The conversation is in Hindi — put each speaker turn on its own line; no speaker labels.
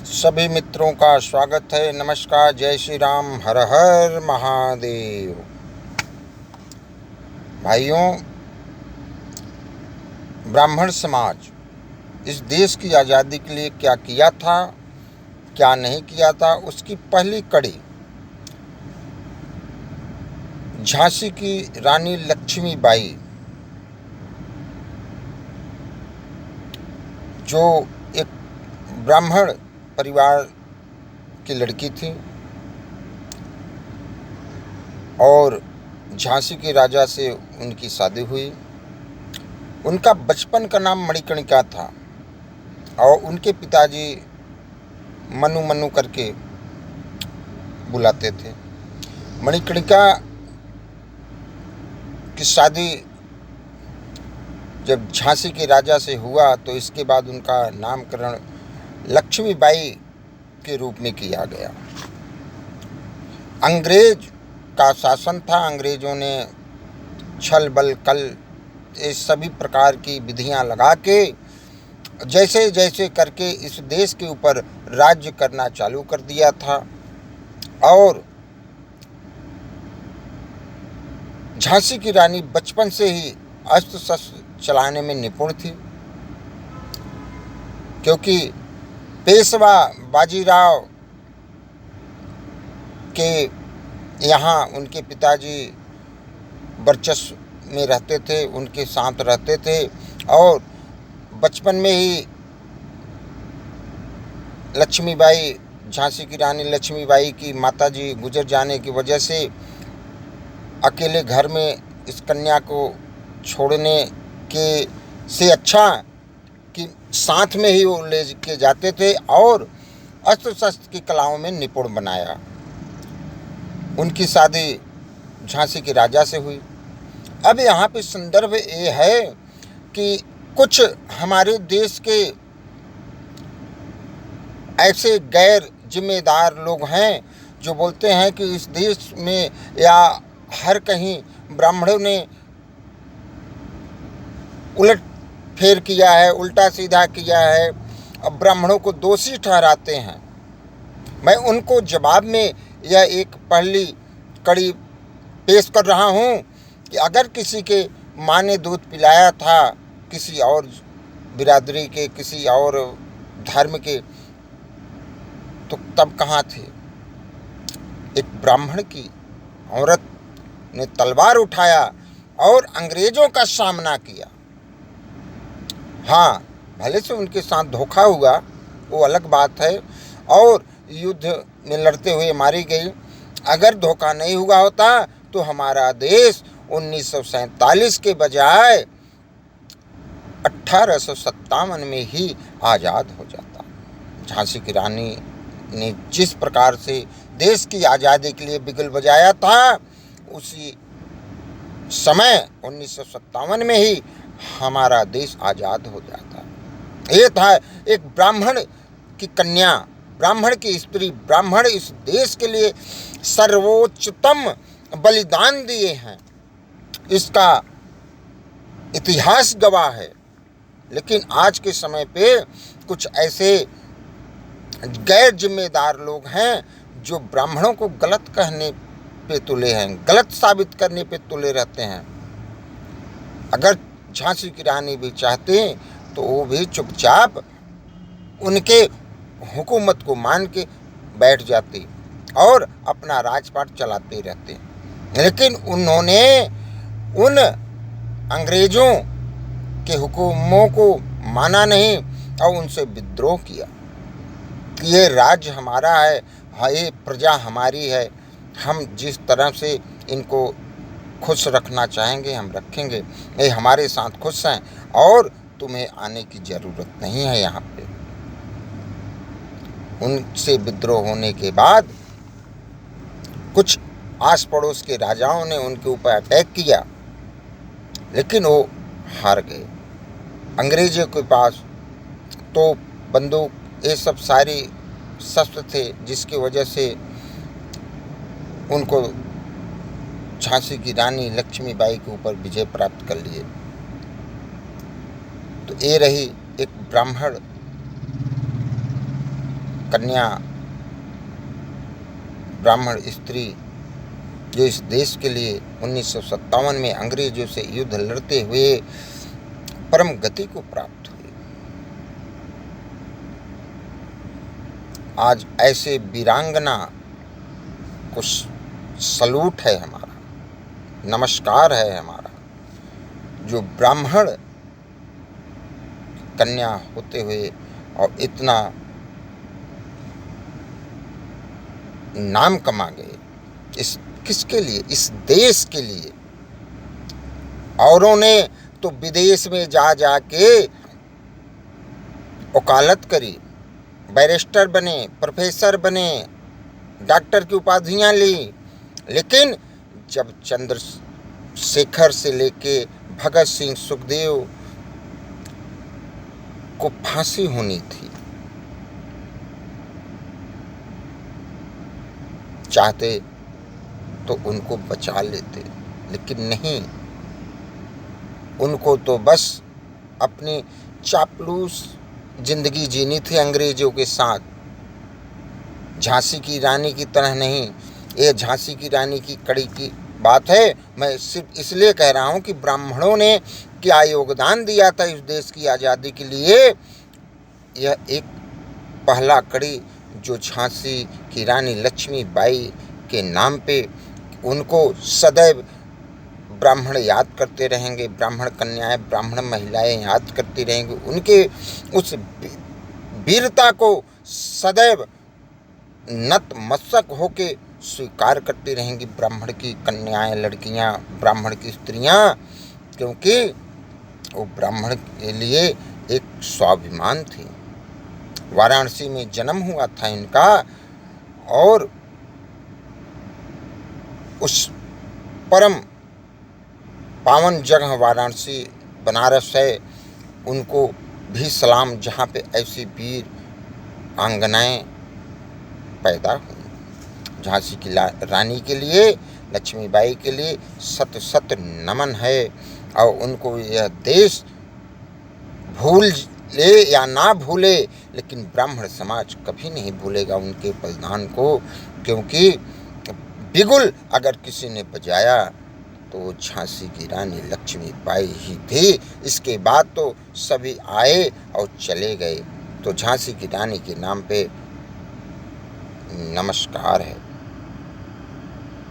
सभी मित्रों का स्वागत है। नमस्कार, जय श्री राम, हर हर महादेव। भाइयों, ब्राह्मण समाज इस देश की आज़ादी के लिए क्या किया था, क्या नहीं किया था, उसकी पहली कड़ी झांसी की रानी लक्ष्मीबाई, जो एक ब्राह्मण परिवार की लड़की थी और झांसी के राजा से उनकी शादी हुई। उनका बचपन का नाम मणिकर्णिका था और उनके पिताजी मनु मनु करके बुलाते थे। मणिकर्णिका की शादी जब झांसी के राजा से हुआ तो इसके बाद उनका नामकरण लक्ष्मीबाई के रूप में किया गया। अंग्रेज का शासन था। अंग्रेजों ने छल बल कल ये सभी प्रकार की विधियां लगा के जैसे जैसे करके इस देश के ऊपर राज्य करना चालू कर दिया था और झांसी की रानी बचपन से ही अस्त्र शस्त्र चलाने में निपुण थी, क्योंकि पेशवा बाजीराव के यहाँ उनके पिताजी वर्चस्व में रहते थे, उनके साथ रहते थे और बचपन में ही लक्ष्मीबाई, झांसी की रानी लक्ष्मीबाई की माताजी गुजर जाने की वजह से अकेले घर में इस कन्या को छोड़ने के से अच्छा कि साथ में ही वो ले के जाते थे और अस्त्र शस्त्र की कलाओं में निपुण बनाया। उनकी शादी झांसी के राजा से हुई। अब यहाँ पे संदर्भ ये है कि कुछ हमारे देश के ऐसे गैर जिम्मेदार लोग हैं जो बोलते हैं कि इस देश में या हर कहीं ब्राह्मणों ने उलट फेर किया है, उल्टा सीधा किया है, अब ब्राह्मणों को दोषी ठहराते हैं। मैं उनको जवाब में यह एक पहली कड़ी पेश कर रहा हूँ कि अगर किसी के माँ ने दूध पिलाया था किसी और बिरादरी के, किसी और धर्म के, तो तब कहाँ थे? एक ब्राह्मण की औरत ने तलवार उठाया और अंग्रेजों का सामना किया। हाँ, भले से उनके साथ धोखा हुआ, वो अलग बात है, और युद्ध में लड़ते हुए मारी गई। अगर धोखा नहीं हुआ होता तो हमारा देश 1947 के बजाय 1857 में ही आज़ाद हो जाता। झांसी की रानी ने जिस प्रकार से देश की आज़ादी के लिए बिगुल बजाया था, उसी समय 1957 में ही हमारा देश आज़ाद हो जाता। ये था एक ब्राह्मण की कन्या, ब्राह्मण की स्त्री, ब्राह्मण इस देश के लिए सर्वोच्चतम बलिदान दिए हैं, इसका इतिहास गवाह है। लेकिन आज के समय पे कुछ ऐसे गैर जिम्मेदार लोग हैं जो ब्राह्मणों को गलत कहने पे तुले हैं, गलत साबित करने पे तुले रहते हैं। अगर झांसी की रानी भी चाहते तो वो भी चुपचाप उनके हुकूमत को मान के बैठ जाते और अपना राजपाट चलाते रहते, लेकिन उन्होंने उन अंग्रेजों के हुक्मों को माना नहीं और उनसे विद्रोह किया कि ये राज्य हमारा है, ये प्रजा हमारी है, हम जिस तरह से इनको खुश रखना चाहेंगे हम रखेंगे, ये हमारे साथ खुश हैं और तुम्हें आने की ज़रूरत नहीं है यहाँ पे। उनसे विद्रोह होने के बाद कुछ आस पड़ोस के राजाओं ने उनके ऊपर अटैक किया, लेकिन वो हार गए। अंग्रेजों के पास तोप, बंदूक, ये सब सारी शस्त्र थे, जिसकी वजह से उनको झांसी की रानी लक्ष्मीबाई के ऊपर विजय प्राप्त कर लिए। तो ये रही एक ब्राह्मण कन्या ब्राह्मण स्त्री जो इस देश के लिए 1957 में अंग्रेजों से युद्ध लड़ते हुए परम गति को प्राप्त हुई। आज ऐसे वीरांगना को सलूट है हमारा, नमस्कार है हमारा, जो ब्राह्मण कन्या होते हुए और इतना नाम कमा गए। इस किसके लिए? इस देश के लिए। औरों ने तो विदेश में जा के वकालत करी, बैरिस्टर बने, प्रोफेसर बने, डॉक्टर की उपाधियां ली, लेकिन जब चंद्रशेखर से लेके भगत सिंह, सुखदेव को फांसी होनी थी, चाहते तो उनको बचा लेते, लेकिन नहीं, उनको तो बस अपनी चापलूस जिंदगी जीनी थी अंग्रेजों के साथ। झांसी की रानी की तरह नहीं। ये झांसी की रानी की कड़ी की बात है। मैं सिर्फ इसलिए कह रहा हूँ कि ब्राह्मणों ने क्या योगदान दिया था इस देश की आज़ादी के लिए। यह एक पहला कड़ी जो झांसी की रानी लक्ष्मीबाई के नाम पे, उनको सदैव ब्राह्मण याद करते रहेंगे, ब्राह्मण कन्याएं, ब्राह्मण महिलाएं याद करती रहेंगी। उनके उस वीरता को सदैव नतमस्तक होके स्वीकार करती रहेंगी ब्राह्मण की कन्याएं, लड़कियां, ब्राह्मण की स्त्रियां, क्योंकि वो ब्राह्मण के लिए एक स्वाभिमान थी। वाराणसी में जन्म हुआ था इनका, और उस परम पावन जगह वाराणसी बनारस है, उनको भी सलाम, जहाँ पे ऐसी वीर आंगनाएं पैदा हुई। झांसी की रानी के लिए, लक्ष्मीबाई के लिए सत सत नमन है। और उनको यह देश भूल ले या ना भूले, लेकिन ब्राह्मण समाज कभी नहीं भूलेगा उनके बलिदान को, क्योंकि बिगुल अगर किसी ने बजाया तो वो झांसी की रानी लक्ष्मीबाई ही थी। इसके बाद तो सभी आए और चले गए। तो झांसी की रानी के नाम पे नमस्कार है।